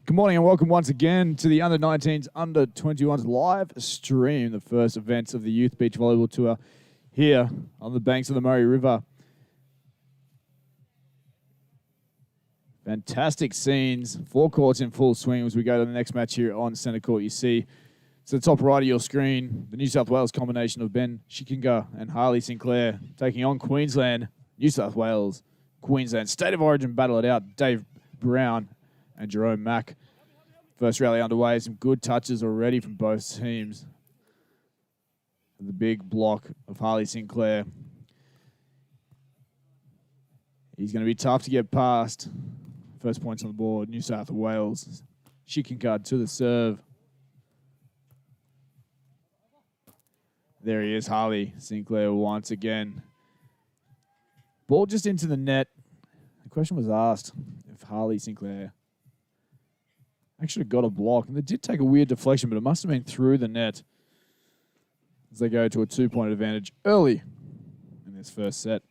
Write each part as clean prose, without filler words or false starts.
Good morning and welcome once again to the Under-19s, Under-21s live stream, the first events of the Youth Beach Volleyball Tour here on the banks of the Murray River. Fantastic scenes, 4 courts in full swing as we go to the next match here on centre court. You see to the top right of your screen, the New South Wales combination of Ben Schickinger and Harley Sinclair taking on Queensland, New South Wales, Queensland. State of Origin battle it out. Dave Brown and Jerome Mack. First rally underway. Some good touches already from both teams. The big block of Harley Sinclair. He's going to be tough to get past. First points on the board, New South Wales. Schickinger to the serve. There he is, Harley Sinclair once again. Ball just into the net. The question was asked if Harley Sinclair actually got a block. And they did take a weird deflection, but it must have been through the net as they go to a 2-point advantage early in this first set.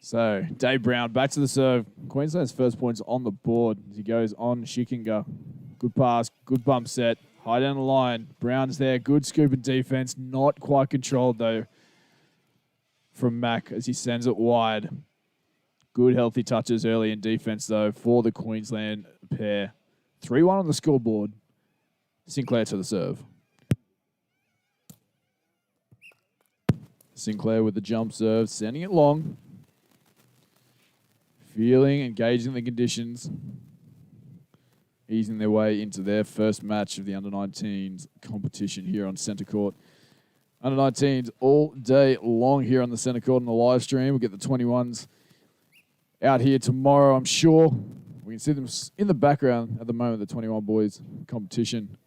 So, Dave Brown back to the serve. Queensland's first points on the board as he goes on Schickinger. Good pass, good bump set, high down the line. Brown's there, good scoop and defense. Not quite controlled, though, from Mack as he sends it wide. Good, healthy touches early in defense, though, for the Queensland pair. 3-1 on the scoreboard. Sinclair to the serve. Sinclair with the jump serve, sending it long. Feeling, engaging the conditions, easing their way into their first match of the Under-19s competition here on centre court. Under-19s all day long here on the centre court on the live stream. We'll get the 21s out here tomorrow, I'm sure. We can see them in the background at the moment, the 21 boys competition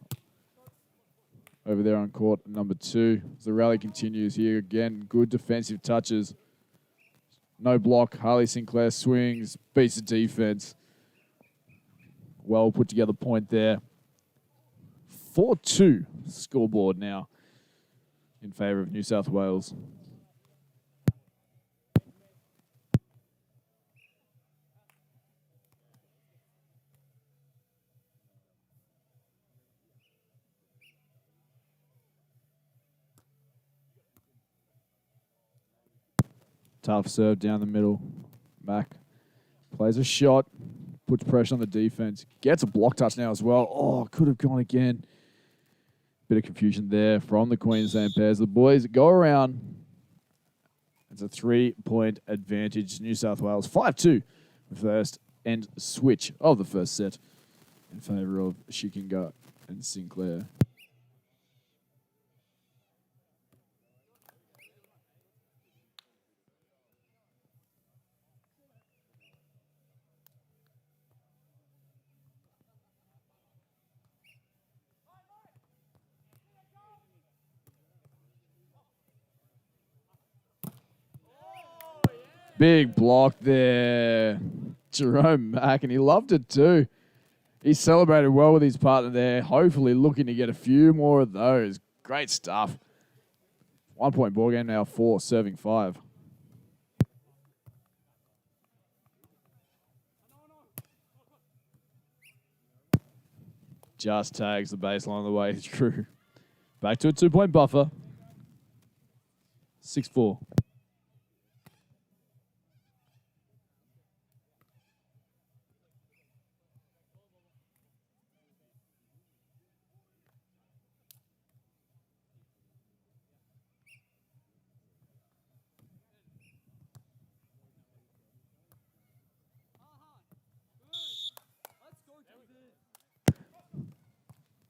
over there on court number 2. As the rally continues here, again, good defensive touches. No block. Harley Sinclair swings, beats the defense. Well put together point there. 4-2 scoreboard now in favour of New South Wales. Tough serve down the middle. Mack plays a shot, puts pressure on the defense, gets a block touch now as well. Oh, could have gone again. Bit of confusion there from the Queensland pairs. The boys go around. It's a 3-point advantage. New South Wales 5-2. The first end switch of the first set in favour of Schickinger and Sinclair. Big block there. Jerome Mack, and he loved it too. He celebrated well with his partner there, hopefully looking to get a few more of those. Great stuff. 1-point ball game now, 4, serving 5. Just tags the baseline on the way through. Back to a 2-point buffer. 6-4.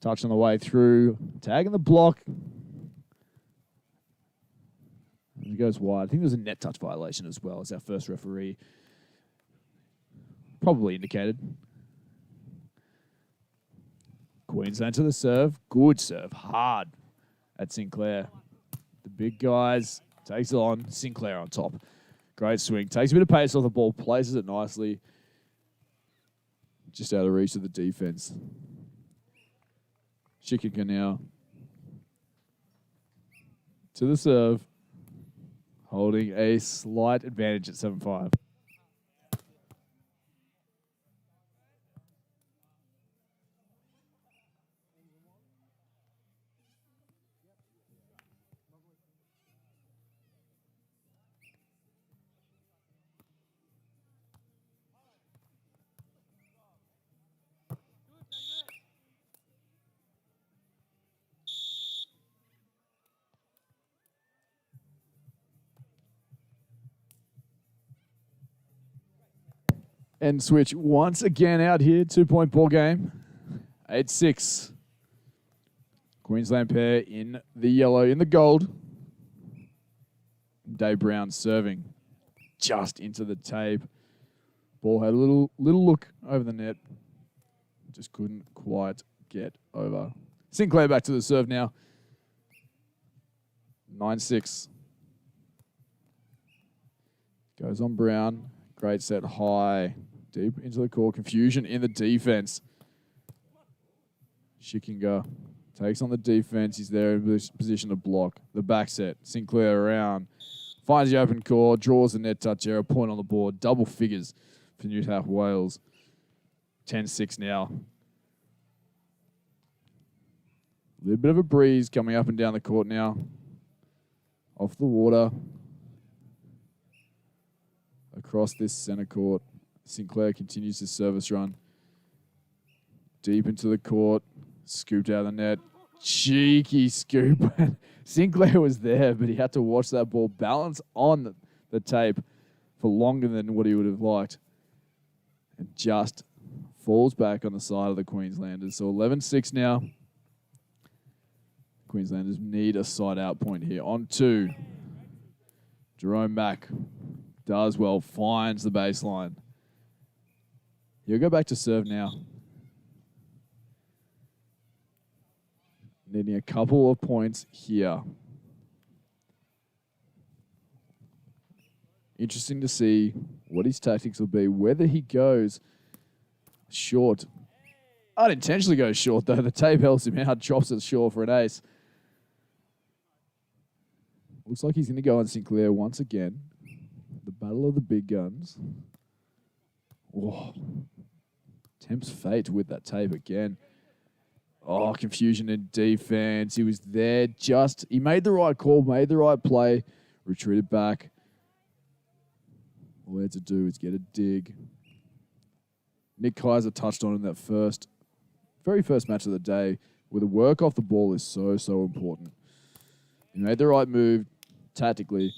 Touch on the way through. Tagging the block. He goes wide. I think there's a net touch violation as well, as our first referee probably indicated. Queensland to the serve. Good serve. Hard at Sinclair. The big guys takes it on. Sinclair on top. Great swing. Takes a bit of pace off the ball. Places it nicely. Just out of reach of the defense. Schickinger now. To the serve. Holding a slight advantage at 7-5. And switch once again out here. 2-point ball game. 8-6. Queensland pair in the yellow, in the gold. Dave Brown serving just into the tape. Ball had a little look over the net. Just couldn't quite get over. Sinclair back to the serve now. 9-6. Goes on Brown. Great set high. Deep into the court. Confusion in the defense. Schickinger takes on the defense. He's there in position to block. The back set. Sinclair around. Finds the open court. Draws the net touch error. Point on the board. Double figures for New South Wales. 10-6 now. A little bit of a breeze coming up and down the court now. Off the water. Across this center court. Sinclair continues his service run. Deep into the court. Scooped out of the net. Cheeky scoop. Sinclair was there, but he had to watch that ball balance on the tape for longer than what he would have liked. And just falls back on the side of the Queenslanders. So 11-6 now. Queenslanders need a side-out point here. On 2. Jerome Mack does well. Finds the baseline. He'll go back to serve now. Needing a couple of points here. Interesting to see what his tactics will be. Whether he goes short. Unintentionally goes short, though. The tape helps him out. Drops it short for an ace. Looks like he's going to go on Sinclair once again. The battle of the big guns. Oh. Tempts fate with that tape again. Oh, confusion in defense. He was there he made the right call, made the right play, retreated back. All he had to do is get a dig. Nick Kaiser touched on in that very first match of the day, where the work off the ball is so important. He made the right move tactically,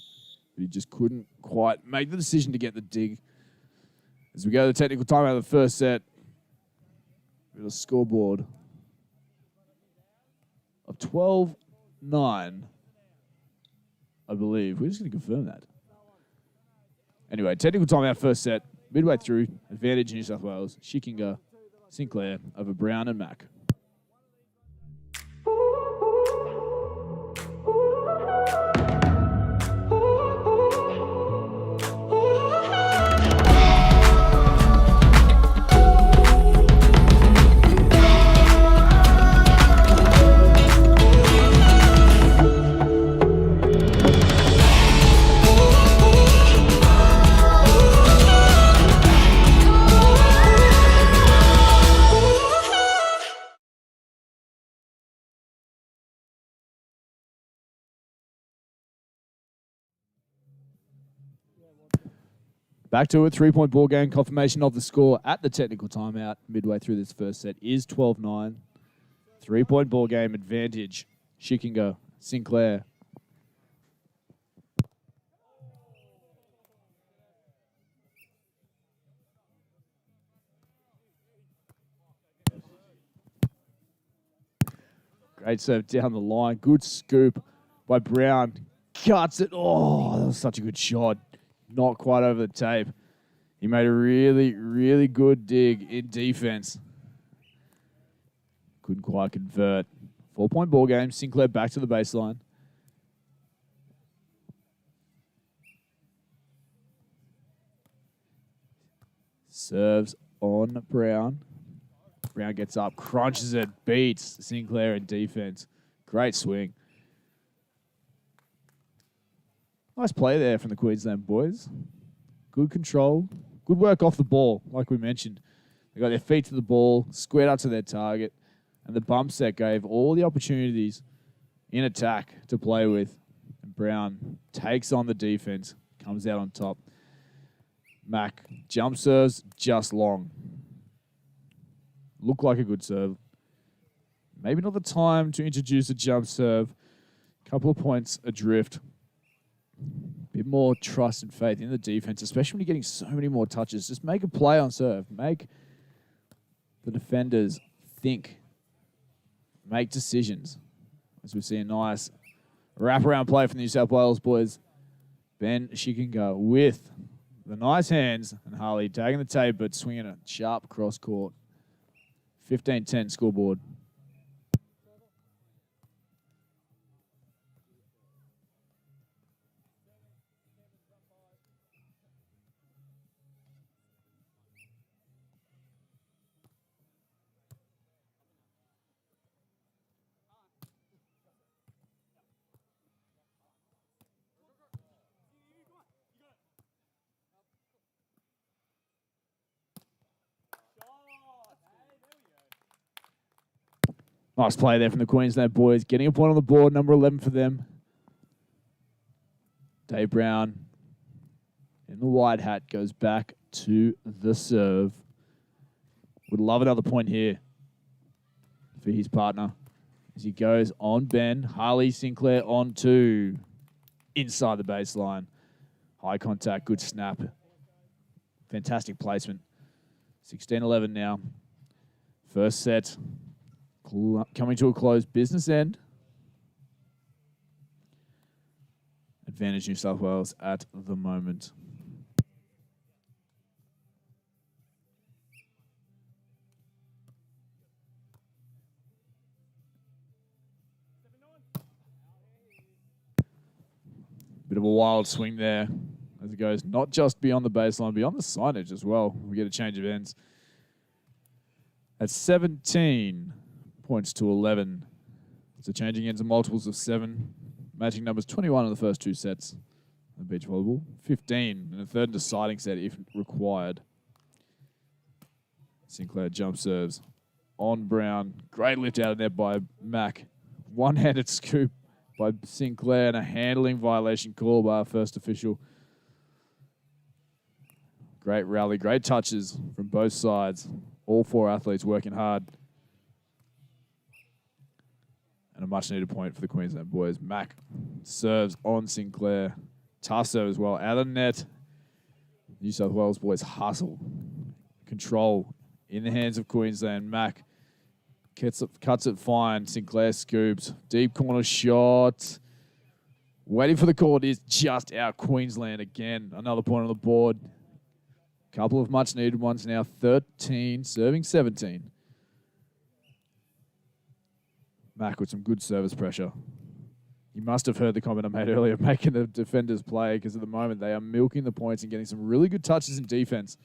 but he just couldn't quite make the decision to get the dig. As we go to the technical timeout of the first set, we've got a scoreboard of 12-9, I believe. We're just going to confirm that. Anyway, technical timeout first set, midway through, advantage New South Wales, Schickinger, Sinclair over Brown and Mack. Back to it, 3-point ball game. Confirmation of the score at the technical timeout midway through this first set is 12-9. 3-point ball game advantage. Schickinger, Sinclair. Great serve down the line. Good scoop by Brown. Cuts it. Oh, that was such a good shot. Not quite over the tape. He made a really good dig in defense. Couldn't quite convert. 4-point ball game. Sinclair back to the baseline. Serves on Brown. Brown gets up, crunches it, beats Sinclair in defense. Great swing. Nice play there from the Queensland boys. Good control. Good work off the ball, like we mentioned. They got their feet to the ball, squared up to their target, and the bump set gave all the opportunities in attack to play with. And Brown takes on the defense, comes out on top. Mac jump serves just long. Looked like a good serve. Maybe not the time to introduce a jump serve. Couple of points adrift. Bit more trust and faith in the defense, especially when you're getting so many more touches. Just make a play on serve. Make the defenders think. Make decisions. As we see a nice wraparound play from the New South Wales boys. Ben Schickinger with the nice hands, and Harley tagging the tape, but swinging a sharp cross court. 15-10 scoreboard. Nice play there from the Queensland boys. Getting a point on the board, number 11 for them. Dave Brown in the white hat goes back to the serve. Would love another point here for his partner. As he goes on Ben. Harley, Sinclair on 2. Inside the baseline. High contact, good snap. Fantastic placement. 16-11 now. First set coming to a close, business end. Advantage New South Wales at the moment. Bit of a wild swing there as it goes not just beyond the baseline, beyond the signage as well. We get a change of ends. At 17 points to 11. So changing ends of multiples of 7. Matching numbers 21 in the first 2 sets of beach volleyball. 15 in the third and deciding set if required. Sinclair jump serves on Brown. Great lift out of there by Mac. One-handed scoop by Sinclair and a handling violation call by our first official. Great rally, great touches from both sides. All 4 athletes working hard. And a much-needed point for the Queensland boys. Mac serves on Sinclair. Tough serve as well. Out of the net. New South Wales boys hustle. Control in the hands of Queensland. Mac cuts it fine. Sinclair scoops. Deep corner shot. Waiting for the call. It is just out. Queensland again. Another point on the board. Couple of much-needed ones now. 13, serving 17. Mac with some good service pressure. You must have heard the comment I made earlier, making the defenders play, because at the moment they are milking the points and getting some really good touches in defense.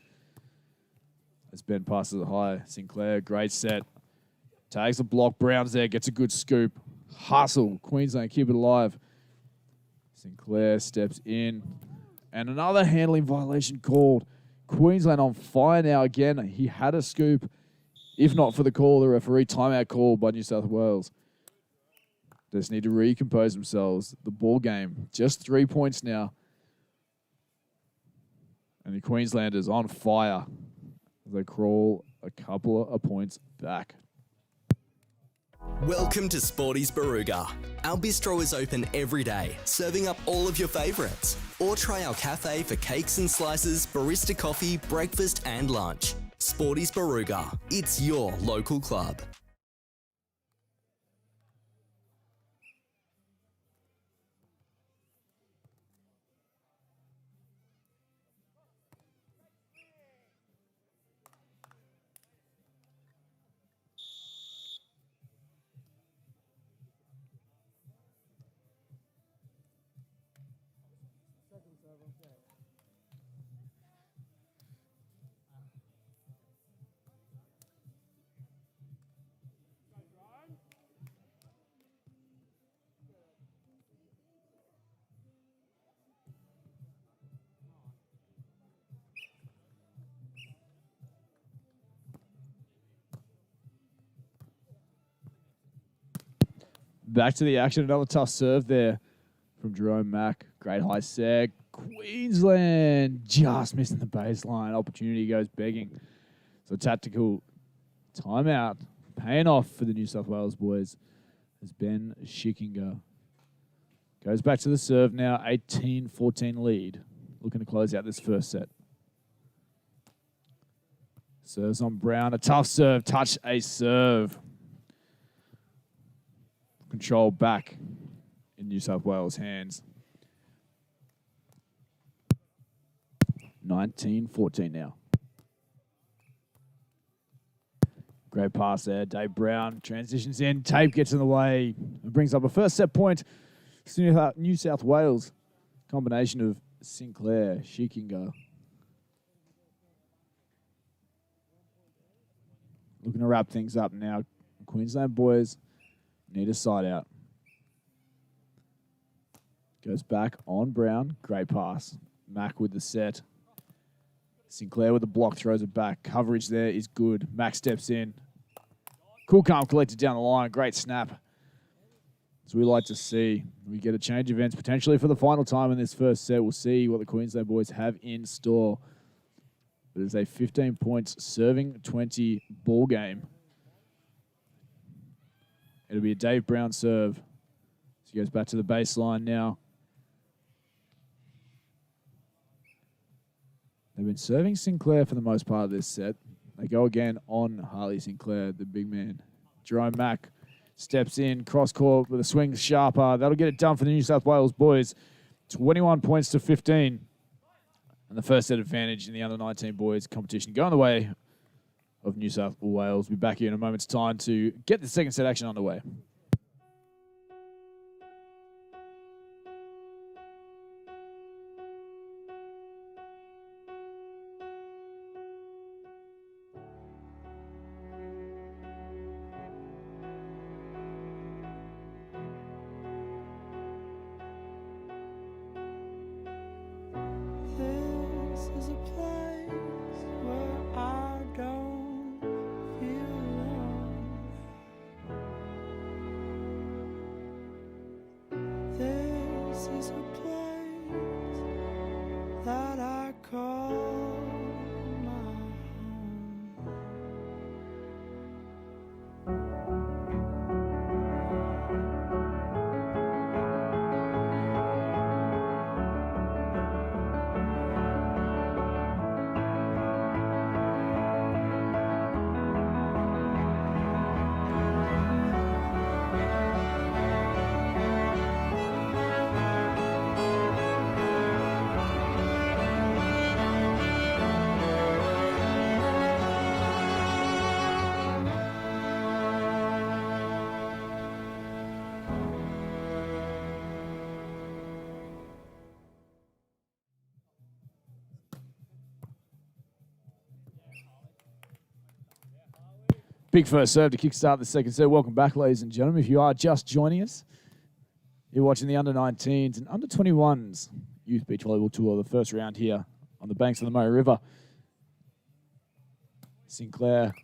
As Ben passes it high. Sinclair, great set. Tags the block. Brown's there, gets a good scoop. Hustle. Queensland keep it alive. Sinclair steps in. And another handling violation called. Queensland on fire now again. He had a scoop. If not for the call, the referee timeout call by New South Wales. They just need to recompose themselves. The ball game, just 3 points now. And the Queenslanders on fire as they crawl a couple of points back. Welcome to Sporties Barooga. Our bistro is open every day, serving up all of your favourites. Or try our cafe for cakes and slices, barista coffee, breakfast and lunch. Sporties Barooga. It's your local club. Back to the action. Another tough serve there from Jerome Mack. Great high seg. Queensland just missing the baseline. Opportunity goes begging. So tactical timeout. Paying off for the New South Wales boys as Ben Schickinger goes back to the serve now. 18-14 lead. Looking to close out this first set. Serves on Brown. A tough serve. Touch a serve. Control back in New South Wales' hands. 19-14 now. Great pass there. Dave Brown transitions in. Tape gets in the way and brings up a first set point. New South Wales. Combination of Sinclair, Schickinger. Looking to wrap things up now. Queensland boys need a side out. Goes back on Brown. Great pass. Mack with the set. Sinclair with the block, throws it back. Coverage there is good. Mack steps in. Cool, calm, collected down the line. Great snap. As we like to see, we get a change of ends potentially for the final time in this first set. We'll see what the Queensland boys have in store. But it's a 15 points serving 20 ball game. It'll be a Dave Brown serve. So he goes back to the baseline now. They've been serving Sinclair for the most part of this set. They go again on Harley Sinclair, the big man. Jerome Mack steps in, cross court with a swing sharper. That'll get it done for the New South Wales boys. 21 points to 15. And the first set advantage in the under-19 boys competition going the way of New South Wales. We'll be back here in a moment's time to get the second set action underway. Big first serve to kickstart the second set. Welcome back, ladies and gentlemen. If you are just joining us, you're watching the under-19s and under-21s Youth Beach Volleyball Tour, the first round here on the banks of the Murray River. Sinclair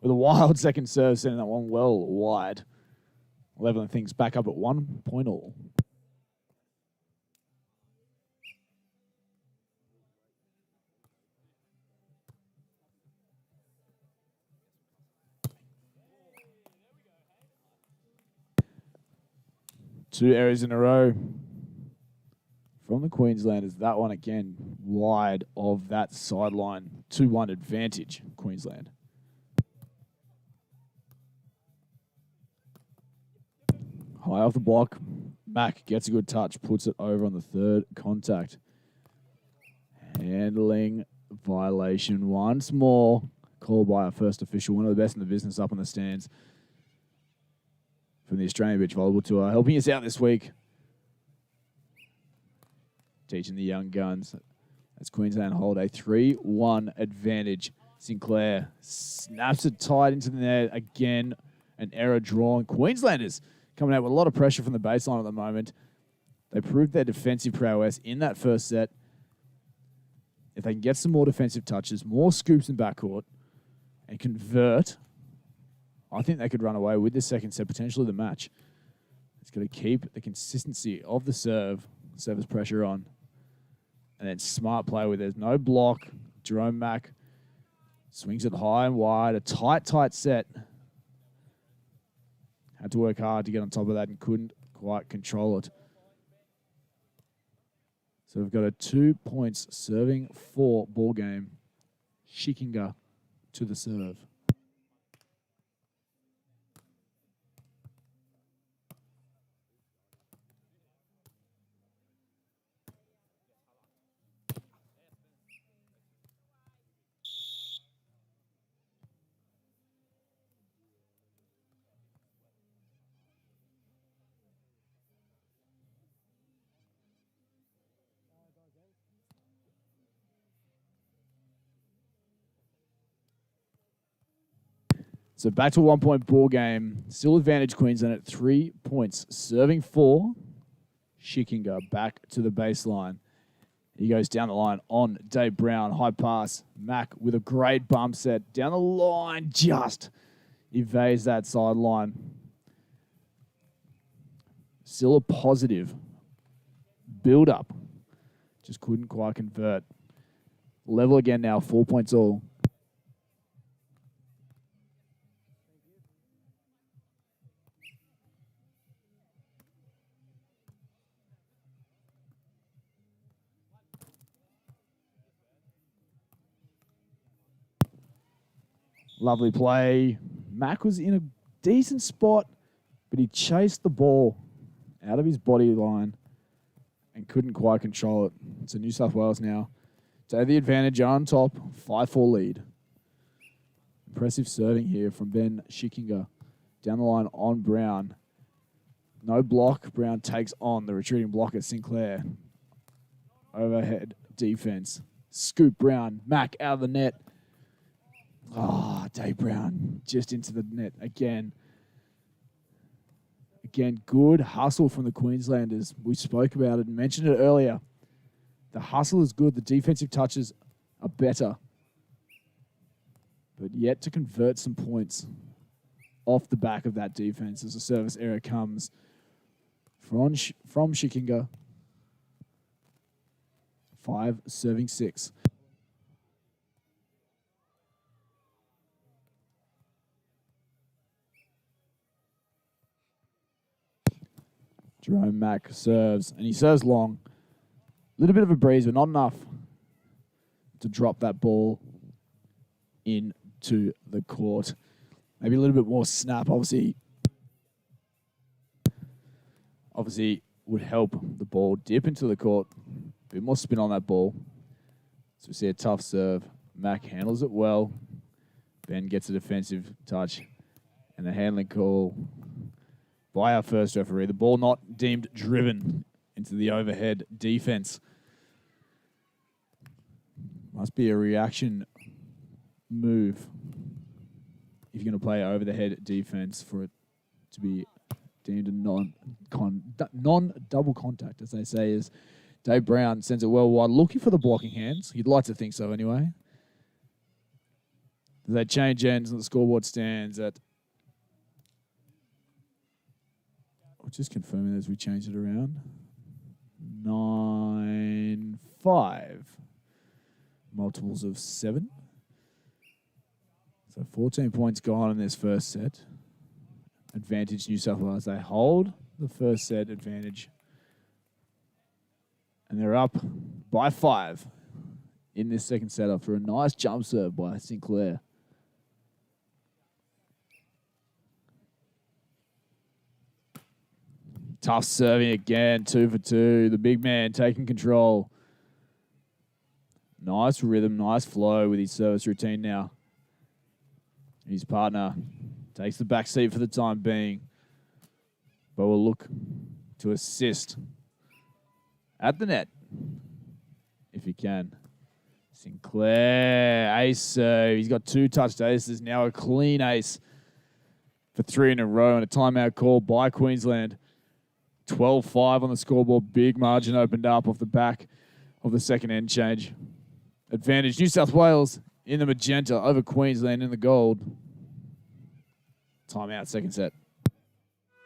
with a wild second serve, sending that one well wide. Leveling things back up at 1 point all. Two errors in a row from the Queenslanders. That one again wide of that sideline. 2-1 advantage, Queensland. High off the block. Mack gets a good touch, puts it over on the third contact. Handling violation once more. Called by our first official, one of the best in the business up on the stands from the Australian Beach Volleyball Tour, helping us out this week. teaching the young guns as Queensland hold a 3-1 advantage. Sinclair snaps it tight into the net. Again, an error drawn. Queenslanders coming out with a lot of pressure from the baseline at the moment. They proved their defensive prowess in that first set. If they can get some more defensive touches, more scoops in backcourt, and convert, I think they could run away with this second set, potentially the match. It's got to keep the consistency of the service pressure on, and then smart play where there's no block. Jerome Mack swings it high and wide, a tight set. Had to work hard to get on top of that and couldn't quite control it. So we've got a 2 points serving for ball game. Schickinger to the serve. So back to a 1 point ball game. Still advantage Queensland at 3 points. Serving for Schickinger back to the baseline. He goes down the line on Dave Brown. High pass. Mack with a great bump set. Down the line. Just evades that sideline. Still a positive build up. Just couldn't quite convert. Level again now. 4 points all. Lovely play. Mack was in a decent spot, but he chased the ball out of his body line and couldn't quite control it. So New South Wales now take the advantage on top, 5-4 lead. Impressive serving here from Ben Schickinger. Down the line on Brown. No block. Brown takes on the retreating blocker, Sinclair. Overhead defense. Scoop Brown. Mack out of the net. Oh, Dave Brown just into the net again. Again, good hustle from the Queenslanders. We spoke about it and mentioned it earlier. The hustle is good. The defensive touches are better. But yet to convert some points off the back of that defense as a service error comes from Schickinger. 5 serving 6. Jerome Mack serves, and he serves long. A little bit of a breeze, but not enough to drop that ball into the court. Maybe a little bit more snap, obviously would help the ball dip into the court. A bit more spin on that ball. So we see a tough serve. Mack handles it well. Ben gets a defensive touch, and the handling call by our first referee. The ball not deemed driven into the overhead defense. Must be a reaction move if you're going to play over the head defense for it to be deemed a non-double contact, as they say, is Dave Brown sends it well wide, looking for the blocking hands. You'd like to think so anyway. They change ends and the scoreboard stands at, just confirming as we change it around, 9-5. Multiples of 7. So 14 points gone in this first set. Advantage New South Wales. They hold the first set advantage. And they're up by 5 in this second set after a nice jump serve by Sinclair. Tough serving again, 2 for 2. The big man taking control. Nice rhythm, nice flow with his service routine now. His partner takes the back seat for the time being, but will look to assist at the net if he can. Sinclair, ace serve. He's got 2 touched aces, now a clean ace for 3 in a row, and a timeout call by Queensland. 12-5 on the scoreboard. Big margin opened up off the back of the second end change. Advantage New South Wales in the magenta over Queensland in the gold. Timeout, second set.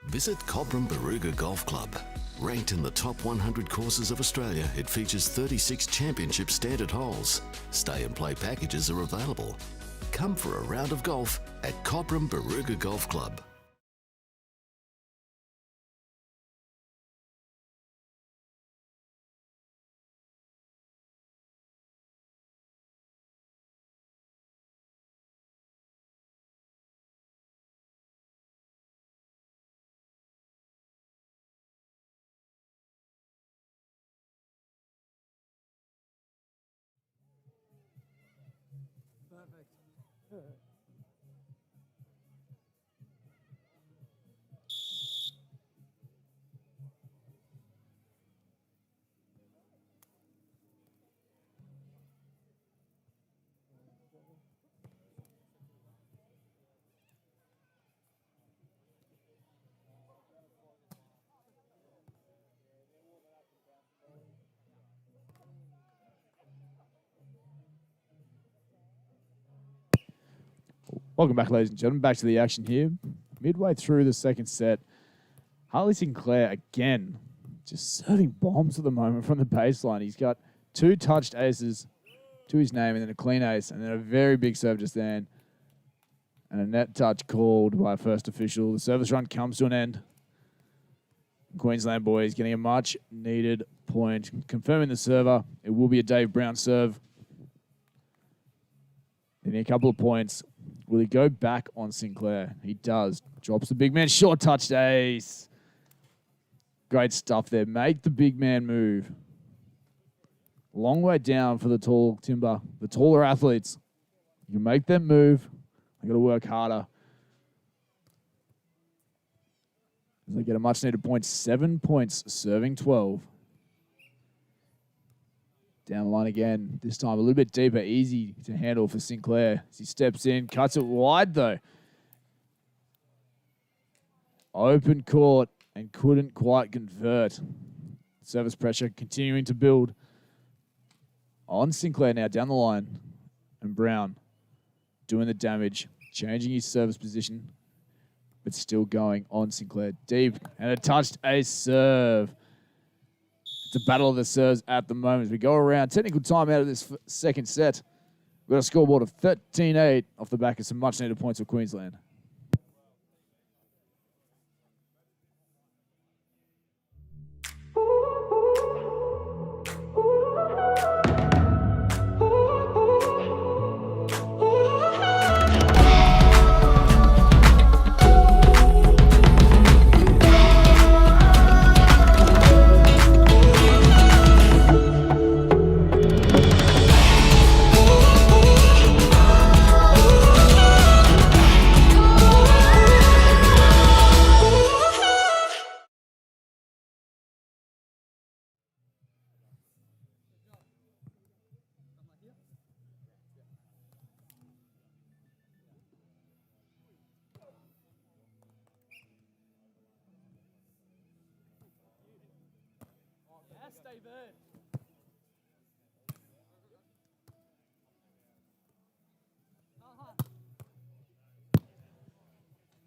Visit Cobram-Barooga Golf Club. Ranked in the top 100 courses of Australia, it features 36 championship standard holes. Stay and play packages are available. Come for a round of golf at Cobram-Barooga Golf Club. Welcome back, ladies and gentlemen. Back to the action here. Midway through the second set, Harley Sinclair again just serving bombs at the moment from the baseline. He's got 2 touched aces to his name and then a clean ace and then a very big serve just then. And a net touch called by a first official. The service run comes to an end. Queensland boys getting a much needed point. Confirming the server, it will be a Dave Brown serve. Getting a couple of points. Will he go back on Sinclair? He does. Drops the big man. Short touched ace. Great stuff there. Make the big man move. Long way down for the tall timber. The taller athletes. You can make them move. They got to work harder. They get a much needed point. 7 points, serving 12. Down the line again. This time a little bit deeper. Easy to handle for Sinclair. As he steps in. Cuts it wide though. Open court and couldn't quite convert. Service pressure continuing to build on Sinclair now down the line. And Brown doing the damage. Changing his service position. But still going on Sinclair. Deep. And a touched ace serve. It's a battle of the serves at the moment. As we go around, technical time out of this second set. We've got a scoreboard of 13-8 off the back of some much-needed points for Queensland.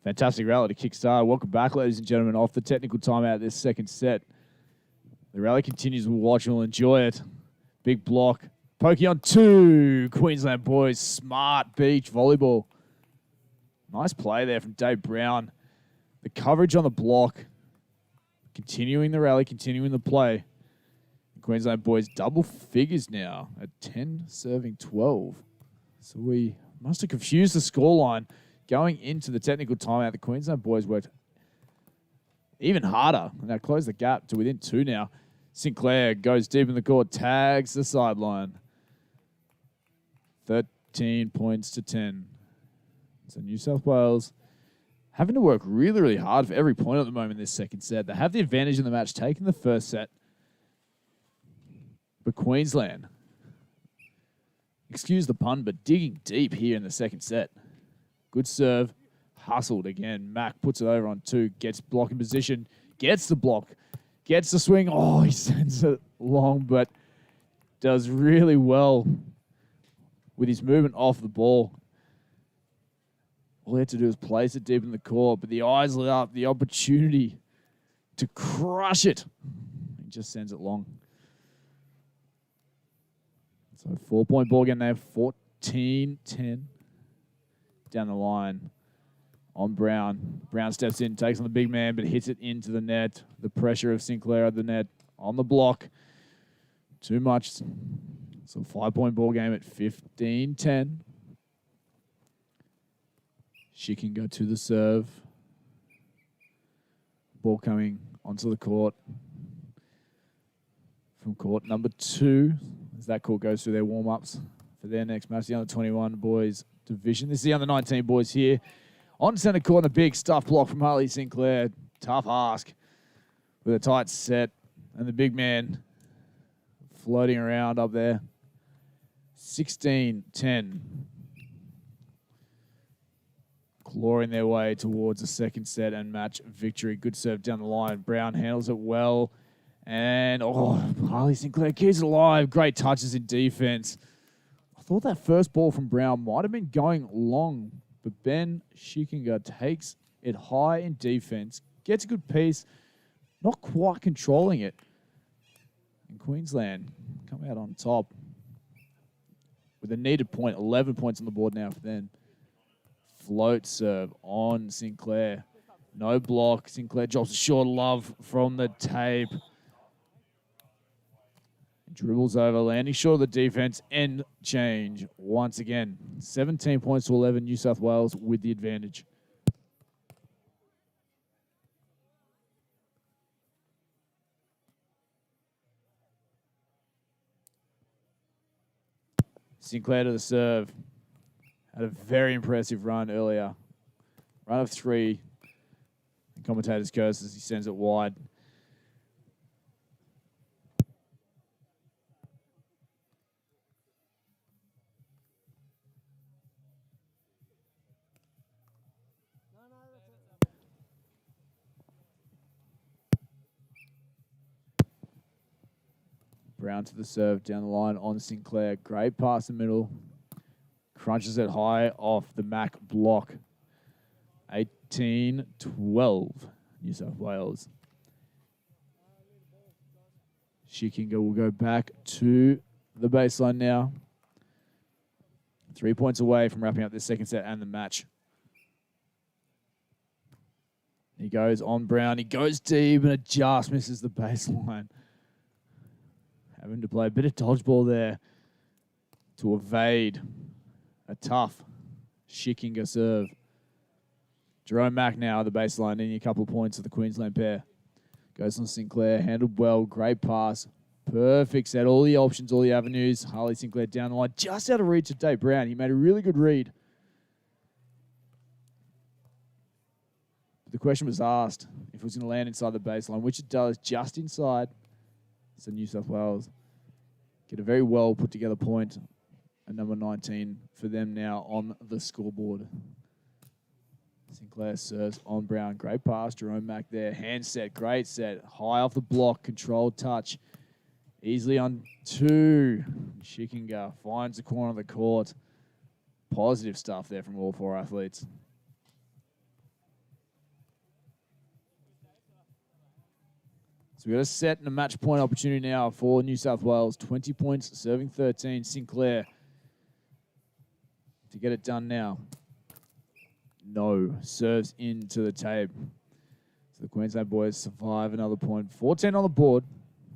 Fantastic rally to kickstart. Welcome back, ladies and gentlemen, off the technical timeout this second set. The rally continues. We'll watch and we'll enjoy it. Big block. Pokey on 2. Queensland boys. Smart beach volleyball. Nice play there from Dave Brown. The coverage on the block. Continuing the rally, continuing the play. The Queensland boys double figures now at 10 serving 12. So we must have confused the scoreline. Going into the technical timeout, the Queensland boys worked even harder. And they closed the gap to within 2 now. Sinclair goes deep in the court, tags the sideline. 13 points to 10. So New South Wales having to work really, really hard for every point at the moment in this second set. They have the advantage in the match, taking the first set. But Queensland, excuse the pun, but digging deep here in the second set. Good serve. Hustled again. Mac puts it over on 2. Gets block in position. Gets the block. Gets the swing. Oh, he sends it long, but does really well with his movement off the ball. All he had to do is place it deep in the court, but the eyes lit up, the opportunity to crush it. He just sends it long. So 4-point ball game there, 14-10. Down the line on Brown. Brown steps in, takes on the big man, but hits it into the net. The pressure of Sinclair at the net on the block. Too much. So 5-point ball game at 15-10. Schickinger to the serve. Ball coming onto the court. From court number 2. As that court goes through their warm-ups for their next match. The under-21 boys division. This is the under-19 boys here. On centre court, a big stuff block from Harley Sinclair. Tough ask with a tight set. And the big man floating around up there. 16-10. Clawing their way towards the second set and match victory. Good serve down the line. Brown handles it well. And, Harley Sinclair keeps it alive. Great touches in defense. I thought that first ball from Brown might have been going long, but Ben Schickinger takes it high in defense, gets a good piece, not quite controlling it. And Queensland come out on top with a needed point, 11 points on the board now for them. Float serve on Sinclair. No block. Sinclair drops a short love from the tape. Dribbles over, landing short of the defense. End change once again. 17 points to 11, New South Wales with the advantage. Sinclair to the serve. Had a very impressive run earlier. Run of 3. The commentator's curse as he sends it wide. Brown to the serve, down the line on Sinclair. Great pass in the middle. Crunches it high off the Mac block. 18-12, New South Wales. Schickinger will go back to the baseline now. 3 points away from wrapping up this second set and the match. He goes on Brown. He goes deep and it just misses the baseline. Having to play a bit of dodgeball there to evade a tough Schickinger serve. Jerome Mack now at the baseline, needing a couple of points of the Queensland pair. Goes on Sinclair, handled well, great pass. Perfect set, all the options, all the avenues. Harley Sinclair down the line, just out of reach of Dave Brown. He made a really good read. The question was asked if it was going to land inside the baseline, which it does, just inside. So New South Wales get a very well put together point. And number 19 for them now on the scoreboard. Sinclair serves on Brown. Great pass. Jerome Mack there. Hand set. Great set. High off the block. Controlled touch. Easily on 2. Schickinger finds the corner of the court. Positive stuff there from all 4 athletes. So we've got a set and a match point opportunity now for New South Wales. 20 points, serving 13. Sinclair to get it done now. No. Serves into the tape. So the Queensland boys survive another point. 14 on the board.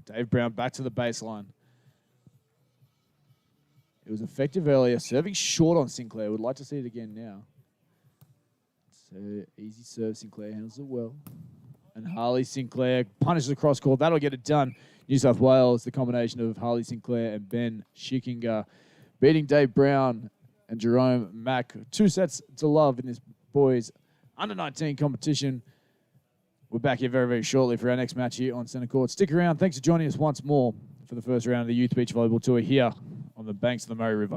Dave Brown back to the baseline. It was effective earlier. Serving short on Sinclair. Would like to see it again now. So easy serve. Sinclair handles it well. And Harley Sinclair punishes across court. That'll get it done. New South Wales, the combination of Harley Sinclair and Ben Schickinger, beating Dave Brown and Jerome Mack. 2 sets to love in this boys' under-19 competition. We're back here very, very shortly for our next match here on Centre Court. Stick around. Thanks for joining us once more for the first round of the Youth Beach Volleyball Tour here on the banks of the Murray River.